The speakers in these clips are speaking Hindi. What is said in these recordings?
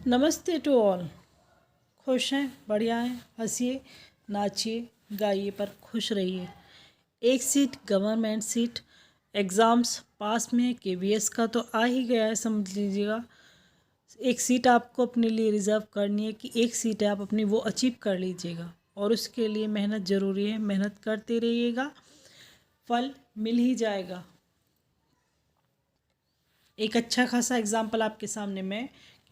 नमस्ते टू ऑल। खुश हैं, बढ़िया हैं, हंसिए, नाचिए, गाइए पर खुश रहिए। एक सीट गवर्नमेंट सीट एग्ज़ाम्स पास में है, केवीएस का तो आ ही गया है, समझ लीजिएगा। एक सीट आपको अपने लिए रिज़र्व करनी है कि एक सीट है, आप अपनी वो अचीव कर लीजिएगा और उसके लिए मेहनत ज़रूरी है। मेहनत करते रहिएगा, फल मिल ही जाएगा। एक अच्छा खासा एग्जाम्पल आपके सामने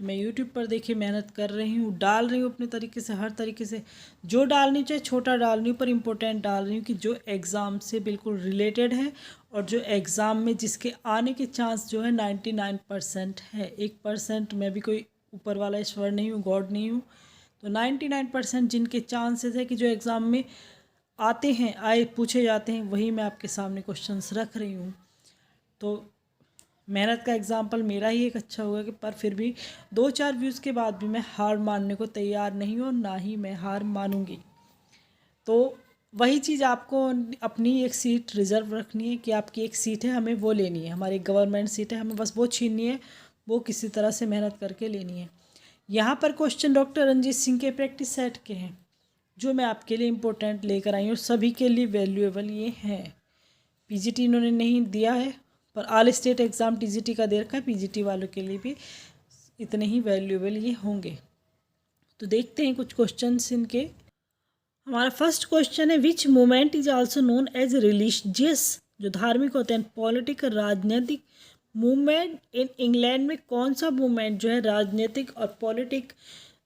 मैं यूट्यूब पर देखिए मेहनत कर रही हूँ, डाल रही हूँ अपने तरीके से, हर तरीके से जो डालनी चाहिए छोटा डाल रही हूँ, पर इम्पोर्टेंट डाल रही हूँ कि जो एग्ज़ाम से बिल्कुल रिलेटेड है और जो एग्ज़ाम में जिसके आने के चांस जो है 99% है। 1% मैं भी कोई ऊपर वाला ईश्वर नहीं हूँ, गॉड नहीं हूँ, तो 99% जिनके चांसेस है कि जो एग्ज़ाम में आते हैं, आए पूछे जाते हैं, वही मैं आपके सामने क्वेश्चंस रख रही हूँ। तो मेहनत का एग्जाम्पल मेरा ही एक अच्छा हुआ कि पर फिर भी 2-4 व्यूज़ के बाद भी मैं हार मानने को तैयार नहीं हूँ और ना ही मैं हार मानूंगी। तो वही चीज़ आपको अपनी एक सीट रिज़र्व रखनी है कि आपकी एक सीट है, हमें वो लेनी है, हमारी गवर्नमेंट सीट है, हमें बस वो छीननी है, वो किसी तरह से मेहनत करके लेनी है। यहाँ पर क्वेश्चन डॉक्टर रंजीत सिंह के प्रैक्टिस सेट के हैं जो मैं आपके लिए इम्पोर्टेंट लेकर आई हूँ, सभी के लिए वैल्यूएबल ये हैं। पीजीटी इन्होंने नहीं दिया है पर ऑल स्टेट एग्ज़ाम टीजीटी का दे रखा है, पीजीटी वालों के लिए भी इतने ही वैल्यूएबल ये होंगे। तो देखते हैं कुछ क्वेश्चंस इनके। हमारा फर्स्ट क्वेश्चन है, which movement is also known as religious, जो धार्मिक होते हैं, पॉलिटिकल राजनीतिक मूवमेंट इन इंग्लैंड में कौन सा मूवमेंट जो है राजनीतिक और पॉलिटिक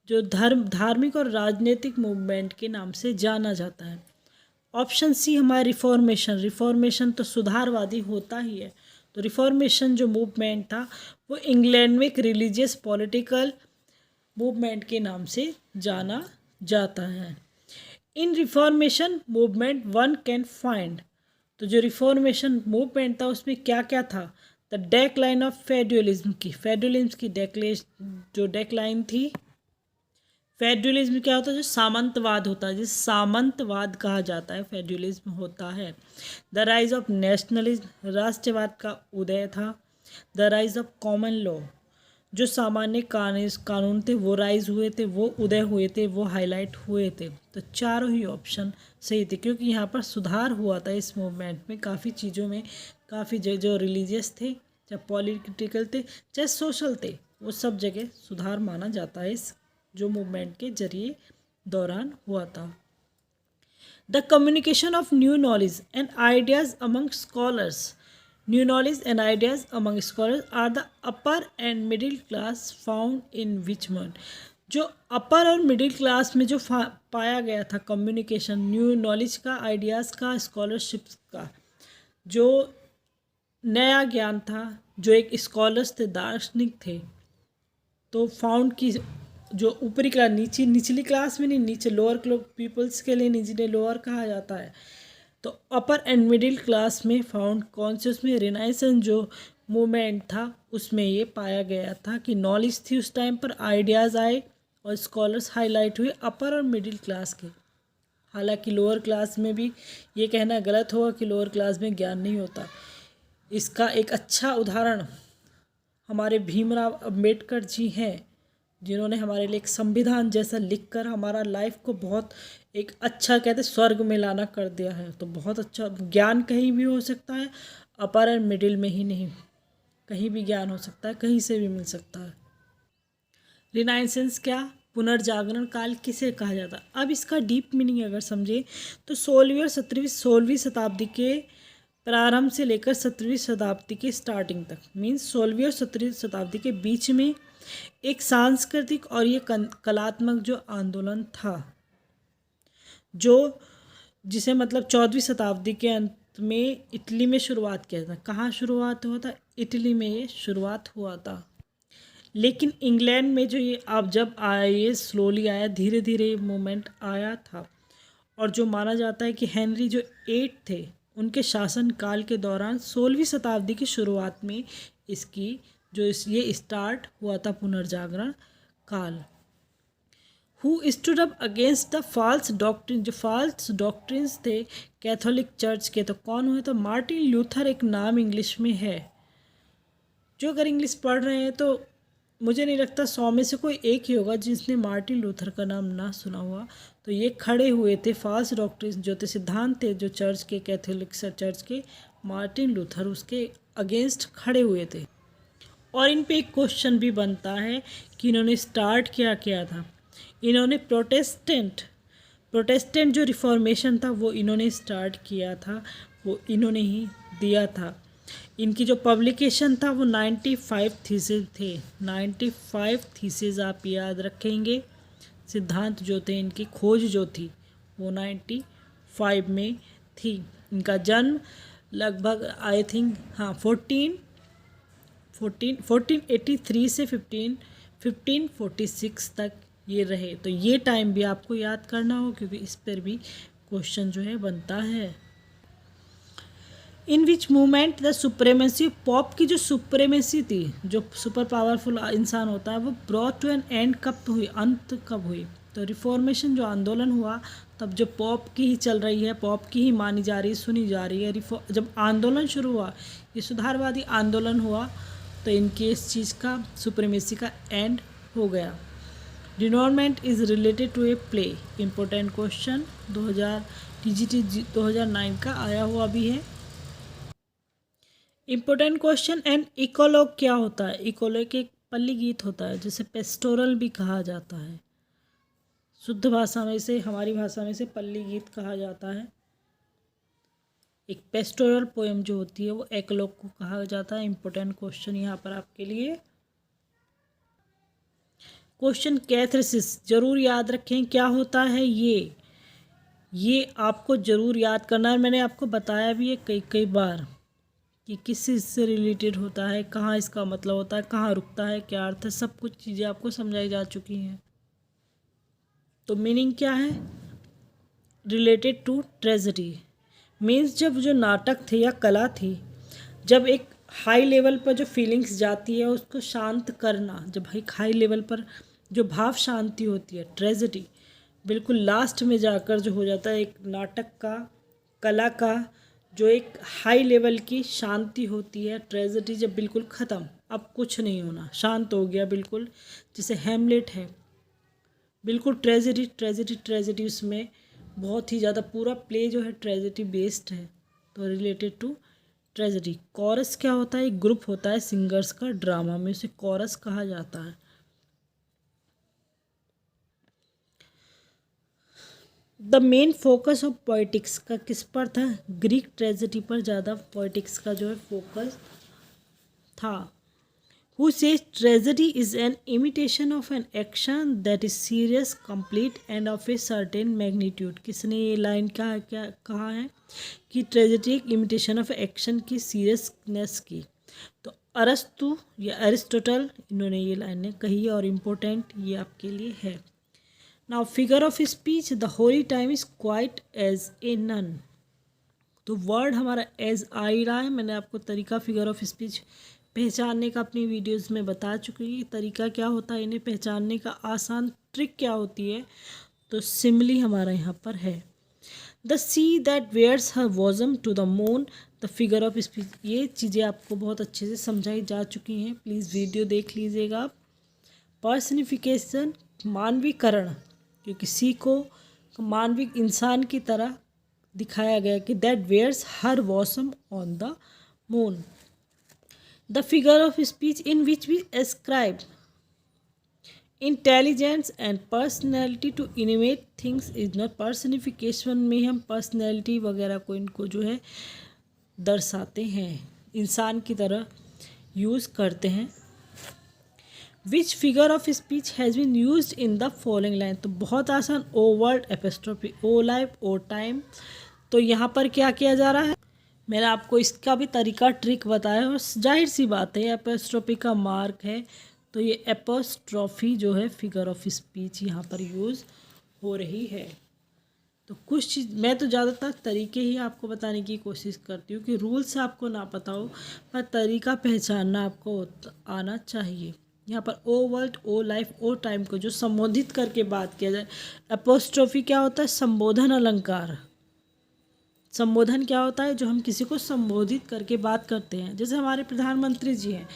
जो धार्मिक और राजनीतिक मूवमेंट के नाम से जाना जाता है। ऑप्शन सी हमारा रिफॉर्मेशन तो सुधारवादी होता ही है, तो रिफॉर्मेशन जो मूवमेंट था वो इंग्लैंड में एक रिलीजियस पॉलिटिकल मूवमेंट के नाम से जाना जाता है। In reformation movement one can find, तो जो रिफॉर्मेशन मूवमेंट था उसमें क्या क्या था, द डेक्लाइन ऑफ फेडरलिज्म की जो डेक्लाइन थी। फेडरलिज्म क्या होता है, जो सामंतवाद होता है, जिस सामंतवाद कहा जाता है फेडरलिज्म होता है। द राइज ऑफ नेशनलिज्म, राष्ट्रवाद का उदय था। The rise of common law, जो सामान्य कानून थे वो राइज हुए थे, वो उदय हुए थे, वो हाईलाइट हुए थे। तो चारों ही ऑप्शन सही थे क्योंकि यहाँ पर सुधार हुआ था इस मूवमेंट में, काफ़ी चीज़ों में, काफ़ी जो रिलीजियस थे, चाहे पॉलिटिकल थे, चाहे सोशल थे, वो सब जगह सुधार माना जाता है इस जो मूवमेंट के जरिए दौरान हुआ था। The communication of new knowledge and ideas among scholars, new knowledge and ideas among scholars are the upper and middle class found in which month, जो अपर और मिडिल क्लास में जो पाया गया था कम्युनिकेशन, न्यू नॉलेज का, आइडियाज़ का, स्कॉलरशिप का, जो नया ज्ञान था, जो एक स्कॉलर्स थे, दार्शनिक थे, तो फाउंड की जो ऊपरी क्लास, निचली क्लास में नहीं, नीचे लोअर पीपल्स के लिए नीचे लोअर कहा जाता है, तो अपर एंड मिडिल क्लास में फाउंड कौन से, उसमें रिनाइसेंस जो मूवमेंट था उसमें ये पाया गया था कि नॉलेज थी उस टाइम पर, आइडियाज़ आए और स्कॉलर्स हाईलाइट हुए अपर और मिडिल क्लास के। हालांकि लोअर क्लास में भी ये कहना गलत होगा कि लोअर क्लास में ज्ञान नहीं होता। इसका एक अच्छा उदाहरण हमारे भीमराव अंबेडकर जी हैं, जिन्होंने हमारे लिए एक संविधान जैसा लिखकर हमारा लाइफ को बहुत एक अच्छा, कहते स्वर्ग में लाना कर दिया है। तो बहुत अच्छा ज्ञान कहीं भी हो सकता है, अपर एंड मिडिल में ही नहीं, कहीं भी ज्ञान हो सकता है, कहीं से भी मिल सकता है। रिनाइसेंस क्या, पुनर्जागरण काल किसे कहा जाता है? अब इसका डीप मीनिंग अगर समझे तो 16वीं शताब्दी के प्रारंभ से लेकर 17वीं शताब्दी के स्टार्टिंग तक, मीन्स 16वीं और 17वीं शताब्दी के बीच में एक सांस्कृतिक और ये कलात्मक जो आंदोलन था, जो जिसे मतलब 14वीं शताब्दी के अंत में इटली में शुरुआत किया था। कहाँ शुरुआत हुआ था? इटली में ये शुरुआत हुआ था। लेकिन इंग्लैंड में जो ये अब जब आया, ये स्लोली आया, धीरे धीरे मूवमेंट आया था। और जो माना जाता है कि हेनरी जो 8 थे, उनके शासनकाल के दौरान 16वीं शताब्दी की शुरुआत में इसकी ये स्टार्ट हुआ था पुनर्जागरण काल। Who stood up against the false doctrine, जो फॉल्स डॉक्ट्रिन्स थे कैथोलिक चर्च के, तो कौन हुए? तो मार्टिन लूथर एक नाम इंग्लिश में है, जो अगर इंग्लिश पढ़ रहे हैं तो मुझे नहीं लगता 100 में से कोई एक ही होगा जिसने मार्टिन लूथर का नाम ना सुना हुआ। तो ये खड़े हुए थे फाल्स डॉक्ट्रिन जो थे सिद्धांत थे जो चर्च के कैथोलिक चर्च के, मार्टिन लूथर उसके अगेंस्ट खड़े हुए थे। और इन पे एक क्वेश्चन भी बनता है कि इन्होंने स्टार्ट क्या था। इन्होंने प्रोटेस्टेंट जो रिफॉर्मेशन था वो इन्होंने स्टार्ट किया था, वो इन्होंने ही दिया था। इनकी जो पब्लिकेशन था वो 95 थीसिस थे। 95 थीसिस आप याद रखेंगे। सिद्धांत जो थे इनकी खोज जो थी वो 95 में थी। इनका जन्म लगभग आई थिंक 1483 से 1546 तक ये रहे। तो ये टाइम भी आपको याद करना हो क्योंकि इस पर भी क्वेश्चन जो है बनता है। In which movement the supremacy, pope की जो सुप्रेमेसी थी, जो सुपर पावरफुल इंसान होता है, वो ब्रॉट टू एन एंड कब हुई, अंत कब हुई? तो रिफॉर्मेशन जो आंदोलन हुआ तब जो पॉप की ही चल रही है, पॉप की ही मानी जा रही है, सुनी जा रही है। जब आंदोलन शुरू हुआ, ये सुधारवादी आंदोलन हुआ, तो इनके इस चीज़ का सुप्रीमेसी का एंड हो गया। Denouement is related to a play, important question 2000 TGT 2009 का आया हुआ भी है। Important question. एंड इकोलॉग क्या होता है? इकोलॉग एक पल्ली गीत होता है जिसे पेस्टोरल भी कहा जाता है। शुद्ध भाषा में से, हमारी भाषा में से पल्ली गीत कहा जाता है। एक पेस्टोरल पोएम जो होती है वो इकोलॉग को कहा जाता है। इम्पोर्टेंट क्वेश्चन यहाँ पर आपके लिए। क्वेश्चन कैथेसिस जरूर याद रखें, क्या होता है ये आपको ज़रूर याद करना है। मैंने आपको बताया भी है कई बार कि किस चीज़ से रिलेटेड होता है, कहाँ इसका मतलब होता है, कहाँ रुकता है, क्या अर्थ है, सब कुछ चीज़ें आपको समझाई जा चुकी हैं। तो मीनिंग क्या है? रिलेटेड टू ट्रेजेडी मीन्स जब जो नाटक थे या कला थी, जब एक हाई लेवल पर जो फीलिंग्स जाती है उसको शांत करना, जब एक हाई लेवल पर जो भाव शांति होती है, ट्रेजेडी बिल्कुल लास्ट में जाकर जो हो जाता है एक नाटक का, कला का जो एक हाई लेवल की शांति होती है, ट्रेजेडी जब बिल्कुल ख़त्म, अब कुछ नहीं होना, शांत हो गया बिल्कुल, जैसे हैमलेट है, बिल्कुल ट्रेजेडी उसमें बहुत ही ज़्यादा पूरा प्ले जो है ट्रेजेडी बेस्ड है। तो रिलेटेड टू ट्रेजेडी। कॉरस क्या होता है? एक ग्रुप होता है सिंगर्स का, ड्रामा में उसे कॉरस कहा जाता है। The main focus of politics का किस पर था? ग्रीक ट्रेजेडी पर ज़्यादा पॉलिटिक्स का जो है फोकस था। Who says tragedy is an imitation of an action that is serious, complete and of a certain magnitude? किसने ये लाइन कहा है कि ट्रेजेडी एक इमिटेशन ऑफ एक्शन की सीरियसनेस की? तो अरस्तु या एरिस्टोटल, इन्होंने ये लाइनें कही है और इम्पोर्टेंट ये आपके लिए है। Now figure of speech, the holy time is quiet as a nun. तो वर्ड हमारा एज आ ही रहा है। मैंने आपको तरीका फिगर ऑफ स्पीच पहचानने का अपनी वीडियोस में बता चुकी हूँ। तरीका क्या होता है, इन्हें पहचानने का आसान ट्रिक क्या होती है? तो सिमिली हमारा यहाँ पर है। The sea that wears her bosom to the moon, the figure of speech. ये चीज़ें आपको बहुत अच्छे से समझाई जा चुकी हैं, प्लीज़ वीडियो देख लीजिएगा आप। पर्सनिफिकेशन, मानवीकरण, क्योंकि सी को मानवीय इंसान की तरह दिखाया गया कि that wears her bosom on the moon. The figure of speech in which we ascribe intelligence and personality to inanimate things is not. Personification में हम पर्सनैलिटी वगैरह को इनको जो है दर्शाते हैं, इंसान की तरह यूज़ करते हैं। Which figure of speech has been used in the following line. तो बहुत आसान, O word, apostrophe, O life, O time. तो यहाँ पर क्या किया जा रहा है, मैंने आपको इसका भी तरीका ट्रिक बताया और जाहिर सी बात है एपिस्ट्रोफी का मार्क है, तो ये एपिस्ट्रोफी जो है फिगर ऑफ स्पीच यहाँ पर यूज़ हो रही है। तो कुछ चीज़ मैं तो ज़्यादातर तरीके ही आपको बताने की कोशिश करती हूँ कि रूल्स आपको ना पता हो पर तरीका पहचानना आपको आना चाहिए। यहाँ पर ओ वर्ल्ड, ओ लाइफ, ओ टाइम को जो संबोधित करके बात किया जाए। एपोस्ट्रोफी क्या होता है? संबोधन अलंकार। संबोधन क्या होता है? जो हम किसी को संबोधित करके बात करते हैं। जैसे हमारे प्रधानमंत्री जी हैं,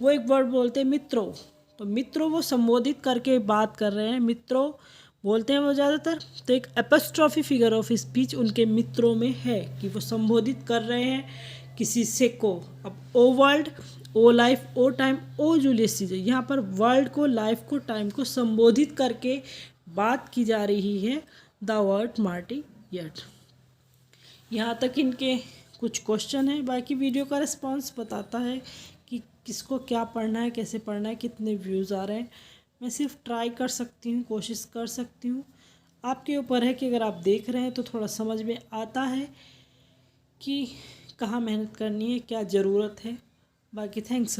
वो एक वर्ड बोलते हैं मित्रों, तो मित्रों वो संबोधित करके बात कर रहे हैं, मित्रों बोलते हैं वो ज़्यादातर। तो एक एपोस्ट्रॉफी फिगर ऑफ स्पीच उनके मित्रों में है कि वो संबोधित कर रहे हैं किसी से को। अब ओ वर्ल्ड, ओ लाइफ, ओ टाइम, ओ जूलियस सीजर, यहाँ पर वर्ल्ड को, लाइफ को, टाइम को संबोधित करके बात की जा रही है द वर्ड मार्टी येट। यहाँ तक इनके कुछ क्वेश्चन है, बाकी वीडियो का रिस्पांस बताता है कि किसको क्या पढ़ना है, कैसे पढ़ना है, कितने व्यूज़ आ रहे हैं। मैं सिर्फ ट्राई कर सकती हूँ, कोशिश कर सकती हूँ, आपके ऊपर है कि अगर आप देख रहे हैं तो थोड़ा समझ में आता है कि कहाँ मेहनत करनी है, क्या ज़रूरत है। बाकी थैंक्स।